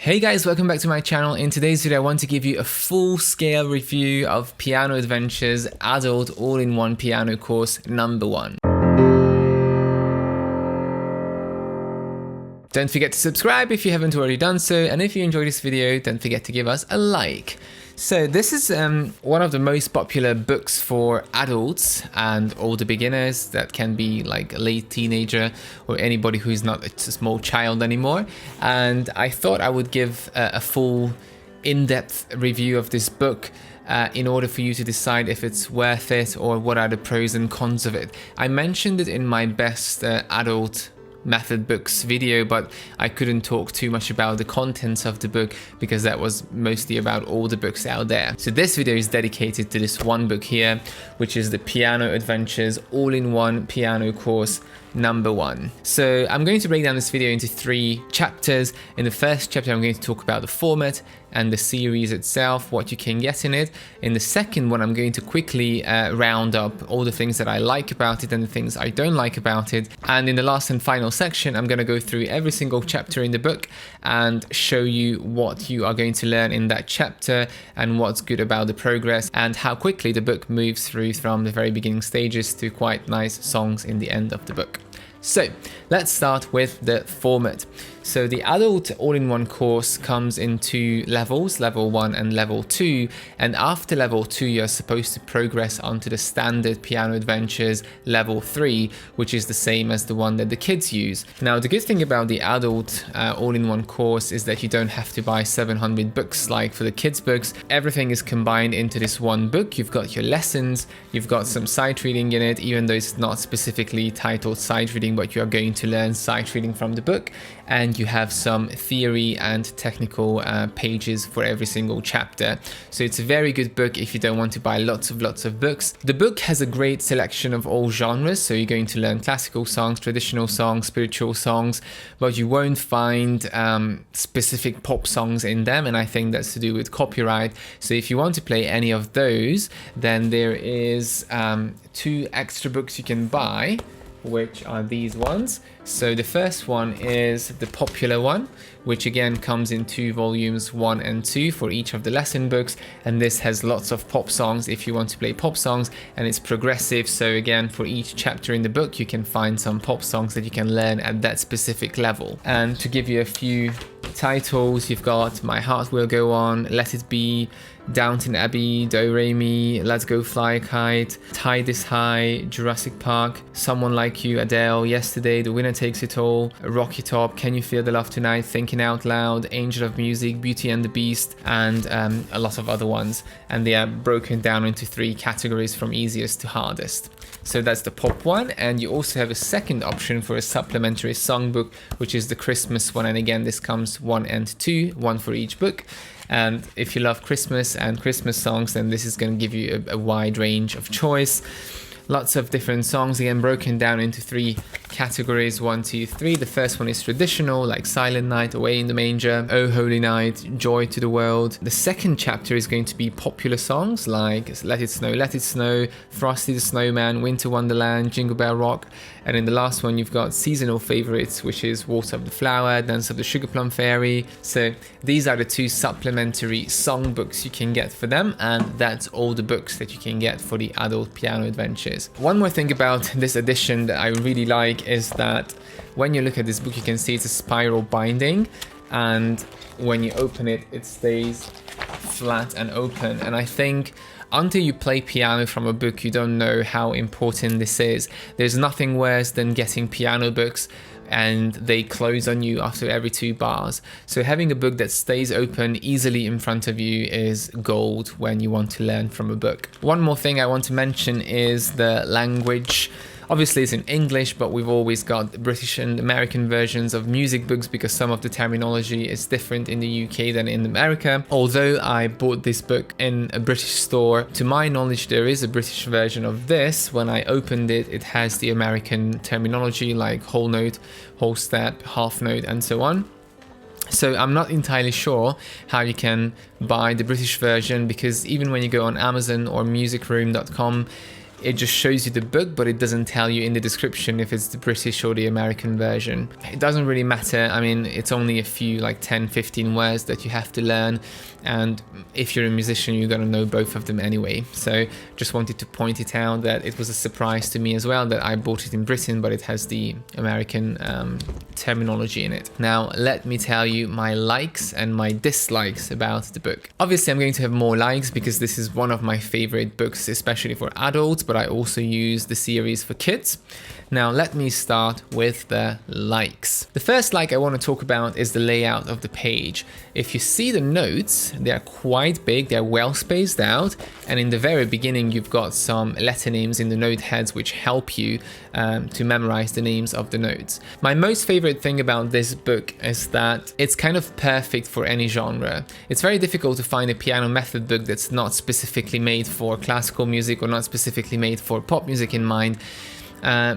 Hey guys, welcome back to my channel. In today's video I want to give you a full-scale review of Piano Adventures Adult All-in-One Piano Course number 1. Don't forget to subscribe if you haven't already done so, and if you enjoyed this video, don't forget to give us a like. So this is one of the most popular books for adults and older beginners. That can be like a late teenager or anybody who's not a small child anymore. And I thought I would give a full in-depth review of this book in order for you to decide if it's worth it or what are the pros and cons of it. I mentioned it in my best adult method books video, but I couldn't talk too much about the contents of the book because that was mostly about all the books out there. So this video is dedicated to this one book here, which is the Piano Adventures All-in-One Piano Course number 1. So I'm going to break down this video into 3 chapters. In the first chapter I'm going to talk about the format and the series itself, what you can get in it. In the second one I'm going to quickly round up all the things that I like about it and the things I don't like about it. And in the last and final section I'm going to go through every single chapter in the book and show you what you are going to learn in that chapter and what's good about the progress and how quickly the book moves through from the very beginning stages to quite nice songs in the end of the book. So let's start with the format. So the adult all-in-one course comes in 2 levels, level 1 and level 2. And after level 2, you're supposed to progress onto the standard Piano Adventures level 3, which is the same as the one that the kids use. Now, the good thing about the adult all-in-one course is that you don't have to buy 700 books like for the kids books. Everything is combined into this one book. You've got your lessons, you've got some sight reading in it, even though it's not specifically titled sight reading, but you are going to learn sight reading from the book. And you have some theory and technical pages for every single chapter. So it's a very good book if you don't want to buy lots of books. The book has a great selection of all genres, so you're going to learn classical songs, traditional songs, spiritual songs, but you won't find specific pop songs in them, and I think that's to do with copyright. So if you want to play any of those, then there is 2 extra books you can buy, which are these ones. So the first one is the popular one, which again comes in 2 volumes, 1 and 2 for each of the lesson books, and this has lots of pop songs if you want to play pop songs, and it's progressive, so again for each chapter in the book you can find some pop songs that you can learn at that specific level. And to give you a few titles, you've got My Heart Will Go On, Let It Be, Downton Abbey, Do Re Mi, Let's Go Fly a Kite, Tie This High, Jurassic Park, Someone Like You, Adele, Yesterday, The Winner Takes It All, Rock It Up, Can You Feel the Love Tonight, Thinking Out Loud, Angel of Music, Beauty and the Beast, and a lot of other ones. And they are broken down into 3 categories from easiest to hardest. So that's the pop one, and you also have a second option for a supplementary songbook, which is the Christmas one, and again this comes 1 and 2, 1 for each book. And if you love Christmas and Christmas songs, then this is going to give you a wide range of choice. Lots of different songs, again broken down into 3 categories, 1, 2, 3. The first one is traditional, like Silent Night, Away in the Manger, Oh Holy Night, Joy to the World. The second chapter is going to be popular songs like Let It Snow, Frosty the Snowman, Winter Wonderland, Jingle Bell Rock. And in the last one you've got seasonal favorites, which is Water of the Flower, Dance of the Sugar Plum Fairy. So these are the 2 supplementary songbooks you can get for them, and that's all the books that you can get for the adult Piano Adventures. One more thing about this edition that I really like is that when you look at this book you can see it's a spiral binding, and when you open it, it stays flat and open. And I think until you play piano from a book, you don't know how important this is. There's nothing worse than getting piano books and they close on you after every 2 bars. So having a book that stays open easily in front of you is gold when you want to learn from a book. One more thing I want to mention is the language. Obviously it's in English, but we've always got British and American versions of music books because some of the terminology is different in the UK than in America. Although I bought this book in a British store, to my knowledge there is a British version of this. When I opened it, it has the American terminology like whole note, whole step, half note, and so on. So I'm not entirely sure how you can buy the British version, because even when you go on Amazon or musicroom.com, it just shows you the book, but it doesn't tell you in the description if it's the British or the American version. It doesn't really matter. I mean, it's only a few, like 10, 15 words that you have to learn. And if you're a musician, you're gonna know both of them anyway. So just wanted to point it out that it was a surprise to me as well that I bought it in Britain, but it has the American terminology in it. Now, let me tell you my likes and my dislikes about the book. Obviously, I'm going to have more likes because this is one of my favorite books, especially for adults, but I also use the series for kids. Now, let me start with the likes. The first like I want to talk about is the layout of the page. If you see the notes, they're quite big, they're well spaced out, and in the very beginning you've got some letter names in the note heads which help you to memorize the names of the notes. My most favorite thing about this book is that it's kind of perfect for any genre. It's very difficult to find a piano method book that's not specifically made for classical music or not specifically made for pop music in mind.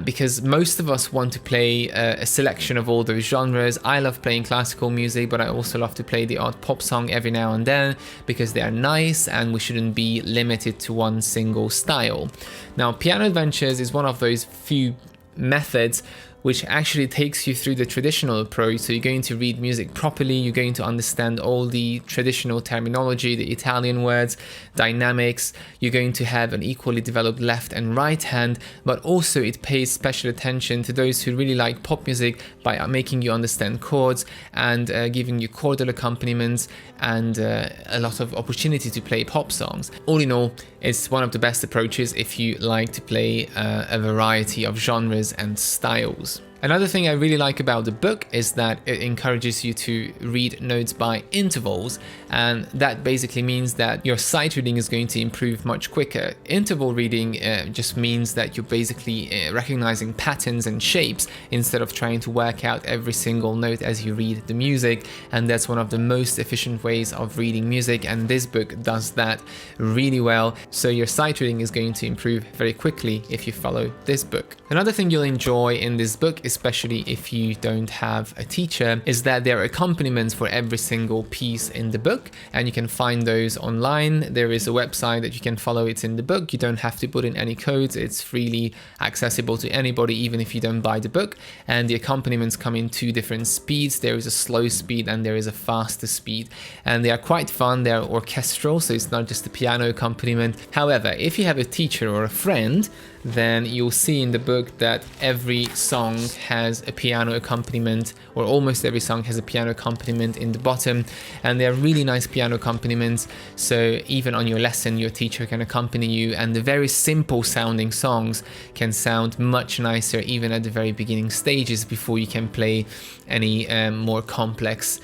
Because most of us want to play a selection of all those genres. I love playing classical music, but I also love to play the odd pop song every now and then because they are nice and we shouldn't be limited to one single style. Now, Piano Adventures is one of those few methods which actually takes you through the traditional approach. So you're going to read music properly, you're going to understand all the traditional terminology, the Italian words, dynamics, you're going to have an equally developed left and right hand, but also it pays special attention to those who really like pop music by making you understand chords and giving you chordal accompaniments and a lot of opportunity to play pop songs. All in all, it's one of the best approaches if you like to play a variety of genres and styles. Another thing I really like about the book is that it encourages you to read notes by intervals, and that basically means that your sight reading is going to improve much quicker. Interval reading just means that you're basically recognizing patterns and shapes instead of trying to work out every single note as you read the music, and that's one of the most efficient ways of reading music, and this book does that really well. So your sight reading is going to improve very quickly if you follow this book. Another thing you'll enjoy in this book, especially if you don't have a teacher, is that there are accompaniments for every single piece in the book, and you can find those online. There is a website that you can follow, it's in the book. You don't have to put in any codes, it's freely accessible to anybody even if you don't buy the book, and the accompaniments come in two different speeds. There is a slow speed and there is a faster speed, and they are quite fun. They're orchestral, so it's not just a piano accompaniment. However, if you have a teacher or a friend, then you'll see in the book that every song has a piano accompaniment, or almost every song has a piano accompaniment in the bottom, and they're really nice piano accompaniments, so even on your lesson your teacher can accompany you, and the very simple sounding songs can sound much nicer even at the very beginning stages before you can play any more complex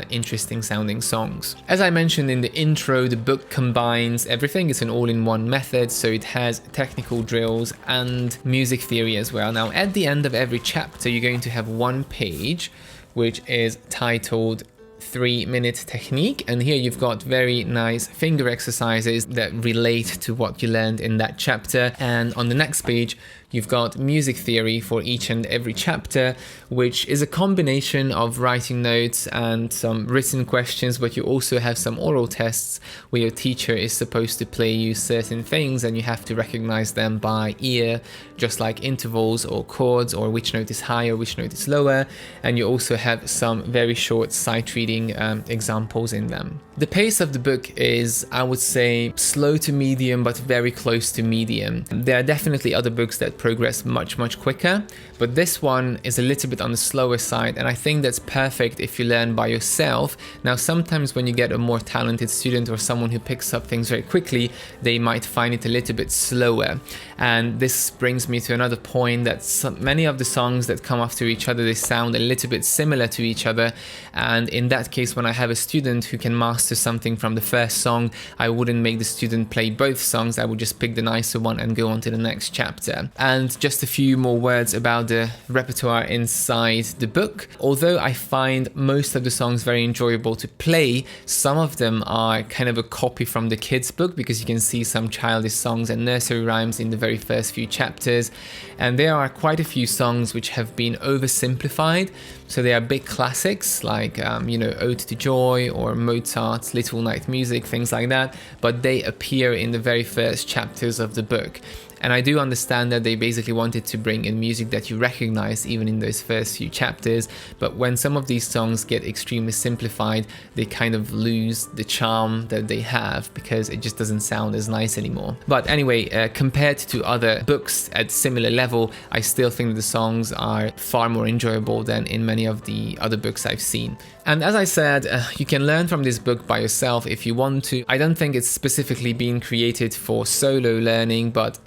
interesting sounding songs. As I mentioned in the intro, the book combines everything. It's an all-in-one method, so it has technical drills and music theory as well. Now, at the end of every chapter, you're going to have one page which is titled 3-minute technique, and here you've got very nice finger exercises that relate to what you learned in that chapter. And on the next page you've got music theory for each and every chapter, which is a combination of writing notes and some written questions, but you also have some oral tests where your teacher is supposed to play you certain things and you have to recognize them by ear, just like intervals or chords, or which note is higher, which note is lower. And you also have some very short sight reading examples in them. The pace of the book is, I would say, slow to medium, but very close to medium. There are definitely other books that progress much quicker, but this one is a little bit on the slower side, and I think that's perfect if you learn by yourself. Now, sometimes when you get a more talented student or someone who picks up things very quickly, they might find it a little bit slower. And this brings me to another point, that many of the songs that come after each other, they sound a little bit similar to each other, and in that case, when I have a student who can master something from the first song, I wouldn't make the student play both songs. I would just pick the nicer one and go on to the next chapter. And just a few more words about the repertoire inside the book. Although I find most of the songs very enjoyable to play, some of them are kind of a copy from the kids' book, because you can see some childish songs and nursery rhymes in the very first few chapters, and there are quite a few songs which have been oversimplified. So they are big classics like, Ode to Joy or Mozart's Little Night Music, things like that, but they appear in the very first chapters of the book. And I do understand that they basically wanted to bring in music that you recognize even in those first few chapters, but when some of these songs get extremely simplified, they kind of lose the charm that they have because it just doesn't sound as nice anymore. But anyway, compared to other books at similar level, I still think the songs are far more enjoyable than in many of the other books I've seen. And as I said, you can learn from this book by yourself if you want to. I don't think it's specifically been created for solo learning, but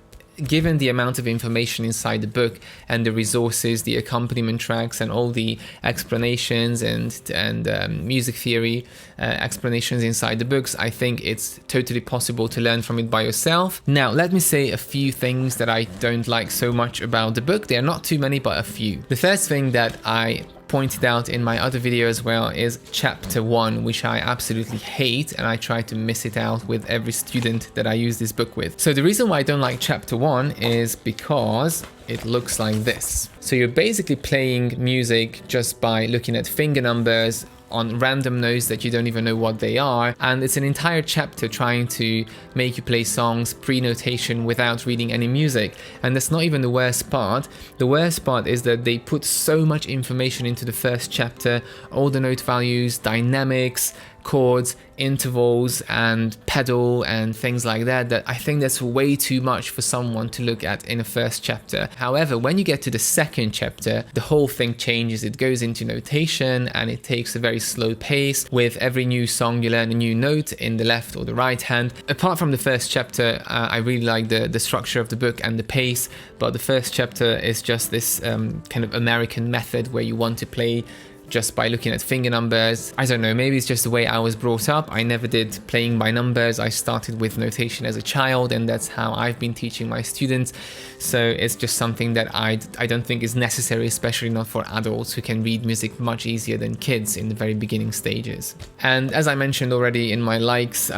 given the amount of information inside the book and the resources, the accompaniment tracks and all the explanations and music theory explanations inside the books, I think it's totally possible to learn from it by yourself. Now, let me say a few things that I don't like so much about the book. There are not too many, but a few. The first thing that I pointed out in my other video as well is chapter 1, which I absolutely hate, and I try to miss it out with every student that I use this book with. So the reason why I don't like chapter 1 is because it looks like this. So you're basically playing music just by looking at finger numbers on random notes that you don't even know what they are, and it's an entire chapter trying to make you play songs pre-notation without reading any music. And that's not even the worst part. The worst part is that they put so much information into the first chapter, all the note values, dynamics, chords, intervals and pedal and things like that, that I think that's way too much for someone to look at in a first chapter. However, when you get to the second chapter, the whole thing changes. It goes into notation and it takes a very slow pace. With every new song you learn a new note in the left or the right hand. Apart from the first chapter, I really like the structure of the book and the pace, but the first chapter is just this kind of American method where you want to play just by looking at finger numbers. I don't know, maybe it's just the way I was brought up. I never did playing by numbers. I started with notation as a child, and that's how I've been teaching my students. So it's just something that I don't think is necessary, especially not for adults who can read music much easier than kids in the very beginning stages. And as I mentioned already in my likes,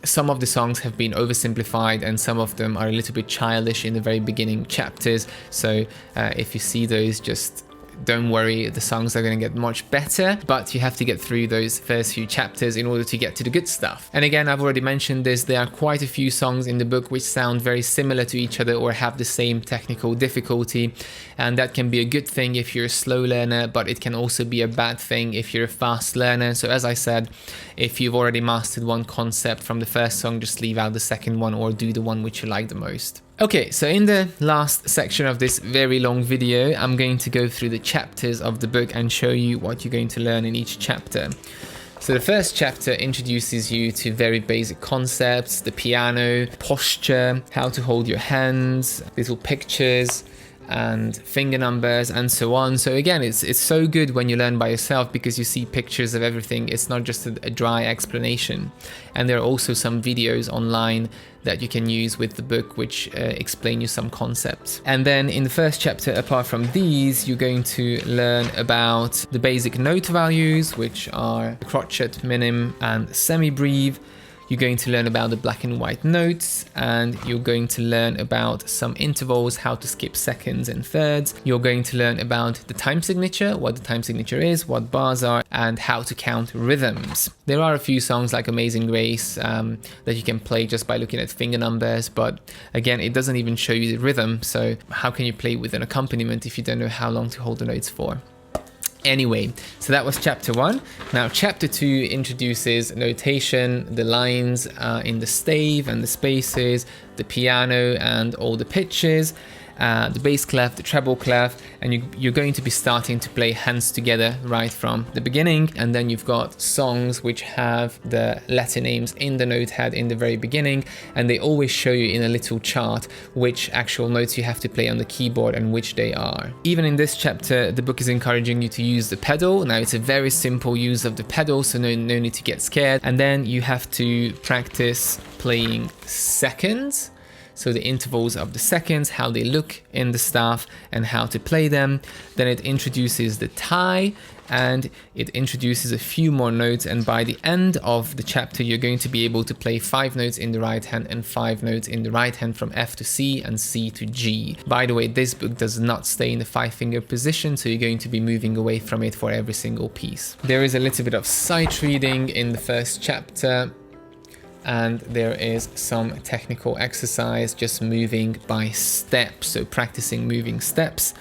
some of the songs have been oversimplified and some of them are a little bit childish in the very beginning chapters. So if you see those, just don't worry, the songs are going to get much better, but you have to get through those first few chapters in order to get to the good stuff. And again, I've already mentioned this, there are quite a few songs in the book which sound very similar to each other or have the same technical difficulty, and that can be a good thing if you're a slow learner, but it can also be a bad thing if you're a fast learner. So as I said, if you've already mastered one concept from the first song, just leave out the second one or do the one which you like the most. Okay, so in the last section of this very long video, I'm going to go through the chapters of the book and show you what you're going to learn in each chapter. So the first chapter introduces you to very basic concepts, the piano, posture, how to hold your hands, little pictures, and finger numbers and so on. So again, it's so good when you learn by yourself because you see pictures of everything. It's not just a dry explanation. And there are also some videos online that you can use with the book which explain you some concepts. And then in the first chapter, apart from these, you're going to learn about the basic note values, which are crotchet, minim and semibreve. You're going to learn about the black and white notes, and you're going to learn about some intervals, how to skip seconds and thirds. You're going to learn about the time signature, what the time signature is, what bars are, and how to count rhythms. There are a few songs like Amazing Grace that you can play just by looking at finger numbers, but again, it doesn't even show you the rhythm, so how can you play with an accompaniment if you don't know how long to hold the notes for? Anyway, so that was chapter 1. Now chapter 2 introduces notation, the lines in the stave and the spaces, the piano and all the pitches, the bass clef, the treble clef, and you're going to be starting to play hands together right from the beginning. And then you've got songs which have the letter names in the note head in the very beginning, and they always show you in a little chart which actual notes you have to play on the keyboard and which they are. Even in this chapter, the book is encouraging you to use the pedal. Now it's a very simple use of the pedal, so no need to get scared. And then you have to practice playing seconds. So the intervals of the seconds, how they look in the staff and how to play them. Then it introduces the tie, and it introduces a few more notes, and by the end of the chapter you're going to be able to play 5 notes in the right hand and 5 notes in the right hand from F to C and C to G. By the way, this book does not stay in the 5-finger position, so you're going to be moving away from it for every single piece. There is a little bit of sight reading in the first chapter, and there is some technical exercise, just moving by steps, so practicing moving steps.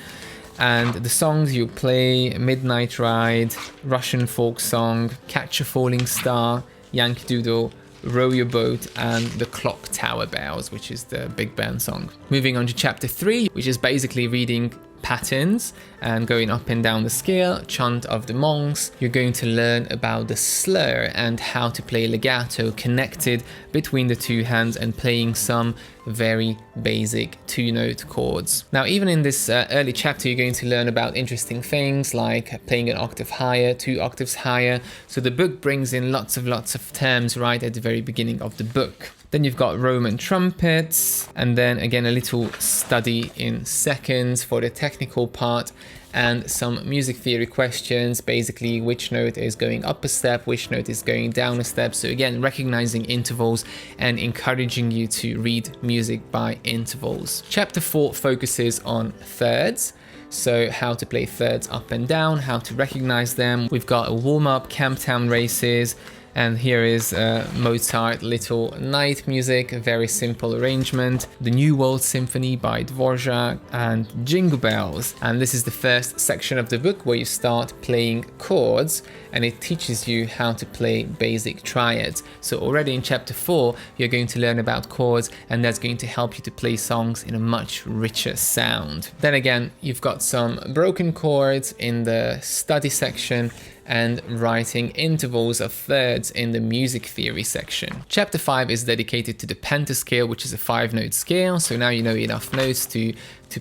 And the songs you play: Midnight Ride, Russian Folk Song, Catch a Falling Star, Yankee Doodle, Row Your Boat, and The Clock Tower Bells, which is the big band song. Moving on to chapter 3, which is basically reading patterns and going up and down the scale. Chant of the Monks. You're going to learn about the slur and how to play legato connected between the 2 hands and playing some very basic 2-note chords. Now, even in this early chapter, you're going to learn about interesting things like playing an octave higher, 2 octaves higher. So the book brings in lots of terms right at the very beginning of the book. Then you've got Roman trumpets, and then again a little study in seconds for the technical part, and some music theory questions, basically which note is going up a step, which note is going down a step. So again, recognizing intervals and encouraging you to read music by intervals. Chapter 4 focuses on thirds. So how to play thirds up and down, how to recognize them. We've got a warm-up, Camptown races, and here is Mozart Little Night Music, a very simple arrangement. The New World Symphony by Dvorak, and Jingle Bells. And this is the first section of the book where you start playing chords, and it teaches you how to play basic triads. So already in chapter 4, you're going to learn about chords, and that's going to help you to play songs in a much richer sound. Then again, you've got some broken chords in the study section, and writing intervals of thirds in the music theory section. Chapter 5 is dedicated to the pentascale, which is a 5-note scale. So now you know enough notes to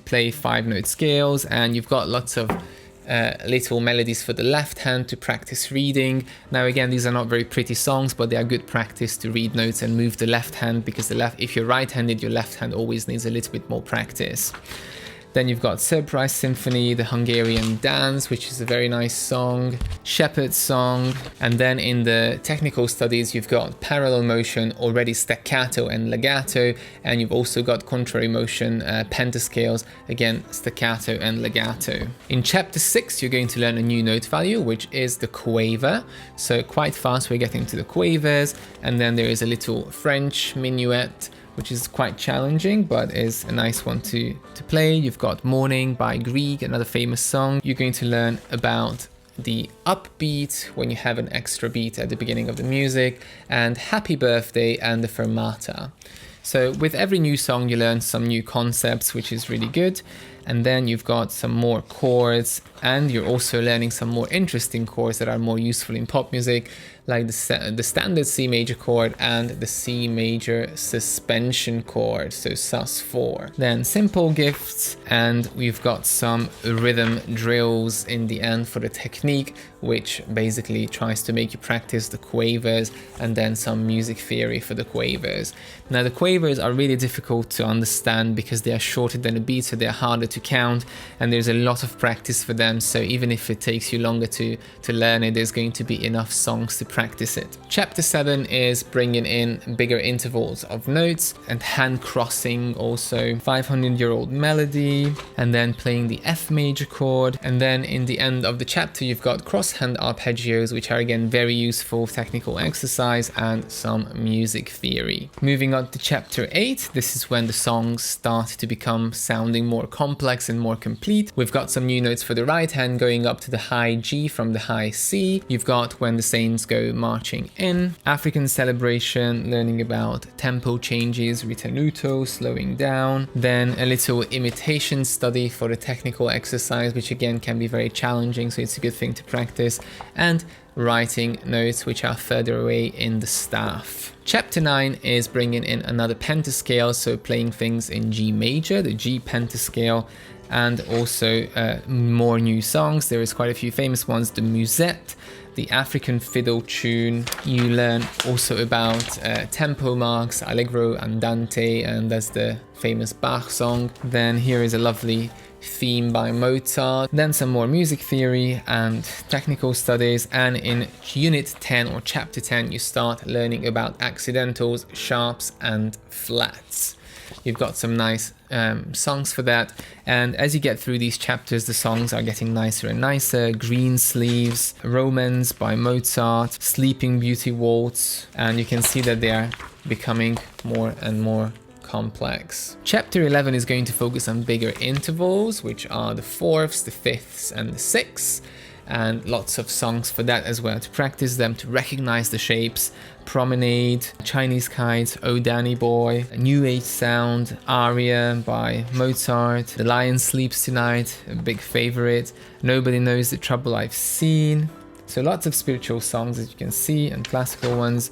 play 5-note scales, and you've got lots of little melodies for the left hand to practice reading. Now again, these are not very pretty songs, but they are good practice to read notes and move the left hand, because if you're right-handed, your left hand always needs a little bit more practice. Then you've got Surprise Symphony, the Hungarian Dance, which is a very nice song, Shepherd's Song, and then in the technical studies you've got parallel motion, already staccato and legato, and you've also got contrary motion, pentascales, again staccato and legato. In chapter 6 you're going to learn a new note value, which is the quaver. So quite fast we're getting to the quavers, and then there is a little French minuet, which is quite challenging, but is a nice one to play. You've got Morning by Grieg, another famous song. You're going to learn about the upbeat when you have an extra beat at the beginning of the music, and Happy Birthday and the fermata. So with every new song you learn some new concepts, which is really good. And then you've got some more chords, and you're also learning some more interesting chords that are more useful in pop music, like the standard C major chord and the C major suspension chord, so sus4. Then simple gifts, and we've got some rhythm drills in the end for the technique, which basically tries to make you practice the quavers, and then some music theory for the quavers. Now the quavers are really difficult to understand because they are shorter than a beat, so they're harder to count, and there's a lot of practice for them. So even if it takes you longer to learn it, there's going to be enough songs to practice it. Chapter 7 is bringing in bigger intervals of notes and hand crossing, also 500-year-old melody, and then playing the F major chord. And then in the end of the chapter you've got cross-hand arpeggios, which are again very useful technical exercise, and some music theory. Moving on to chapter 8, this is when the songs start to become sounding more complex and more complete. We've got some new notes for the right hand going up to the high G from the high C. You've got When the Saints Go Marching In, African Celebration, learning about tempo changes, ritenuto, slowing down. Then a little imitation study for the technical exercise, which again can be very challenging, so it's a good thing to practice. And writing notes which are further away in the staff. Chapter 9 is bringing in another pentascale, so playing things in G major, the G pentascale, and also more new songs. There is quite a few famous ones, the Musette, the African fiddle tune. You learn also about tempo marks, allegro, andante, and that's the famous Bach song. Then here is a lovely theme by Mozart, then some more music theory and technical studies, and in unit 10 or chapter 10 you start learning about accidentals, sharps and flats. You've got some nice songs for that, and as you get through these chapters the songs are getting nicer and nicer. Green Sleeves, Romance by Mozart, Sleeping Beauty Waltz, and you can see that they are becoming more and more complex. Chapter 11 is going to focus on bigger intervals, which are the fourths, the fifths and the sixths, and lots of songs for that as well, to practice them, to recognize the shapes. Promenade, Chinese Kites, Oh Danny Boy, New Age Sound, Aria by Mozart, The Lion Sleeps Tonight, a big favorite, Nobody Knows the Trouble I've Seen. So lots of spiritual songs, as you can see, and classical ones.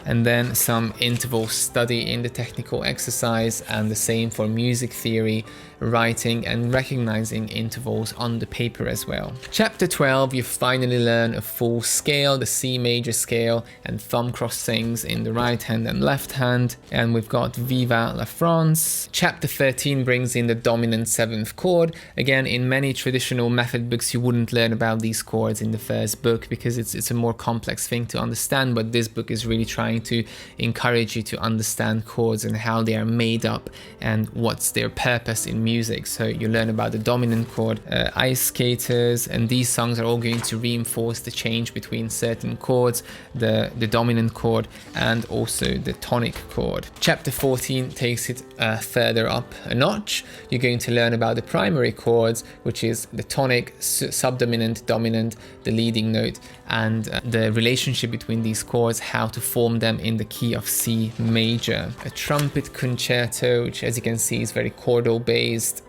And then some interval study in the technical exercise, and the same for music theory, writing and recognizing intervals on the paper as well. Chapter 12, you finally learn a full scale, the C major scale, and thumb crossings in the right hand and left hand. And we've got Viva la France. Chapter 13 brings in the dominant 7th chord. Again, in many traditional method books you wouldn't learn about these chords in the first book because it's a more complex thing to understand, but this book is really trying to encourage you to understand chords and how they are made up and what's their purpose in music. So you learn about the dominant chord, Ice Skaters, and these songs are all going to reinforce the change between certain chords, the dominant chord and also the tonic chord. Chapter 14 takes it further up a notch. You're going to learn about the primary chords, which is the tonic, subdominant, dominant, the leading note, and the relationship between these chords, how to form them in the key of C major. A trumpet concerto, which as you can see is very chordal based,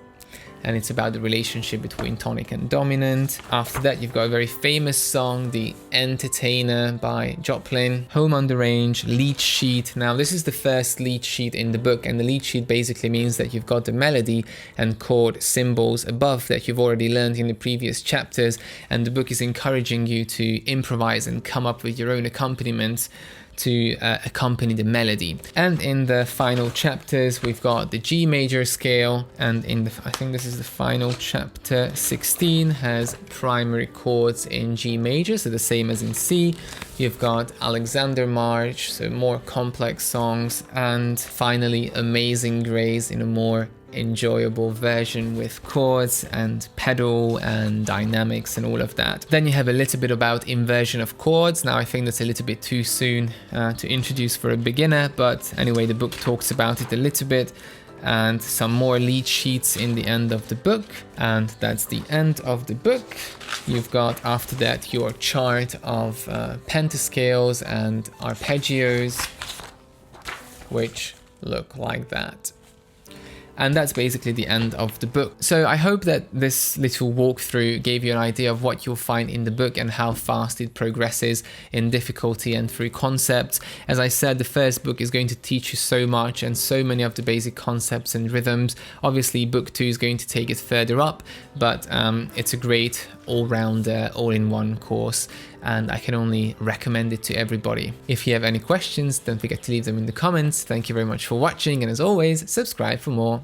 and it's about the relationship between tonic and dominant. After that you've got a very famous song, The Entertainer by Joplin. Home on the Range, lead sheet. Now this is the first lead sheet in the book, and the lead sheet basically means that you've got the melody and chord symbols above that you've already learned in the previous chapters, and the book is encouraging you to improvise and come up with your own accompaniments to accompany the melody. And in the final chapters we've got the G major scale, and I think this is the final chapter. 16 has primary chords in G major, so the same as in C. You've got Alexander March, so more complex songs, and finally Amazing Grace in a more enjoyable version with chords and pedal and dynamics and all of that. Then you have a little bit about inversion of chords. Now I think that's a little bit too soon to introduce for a beginner, but anyway, the book talks about it a little bit, and some more lead sheets in the end of the book, and that's the end of the book. You've got after that your chart of pentascales and arpeggios, which look like that. And that's basically the end of the book. So I hope that this little walkthrough gave you an idea of what you'll find in the book and how fast it progresses in difficulty and through concepts. As I said, the first book is going to teach you so much and so many of the basic concepts and rhythms. Obviously, book 2 is going to take it further up, but it's a great all-rounder, all-in-one course, and I can only recommend it to everybody. If you have any questions, don't forget to leave them in the comments. Thank you very much for watching, and as always, subscribe for more.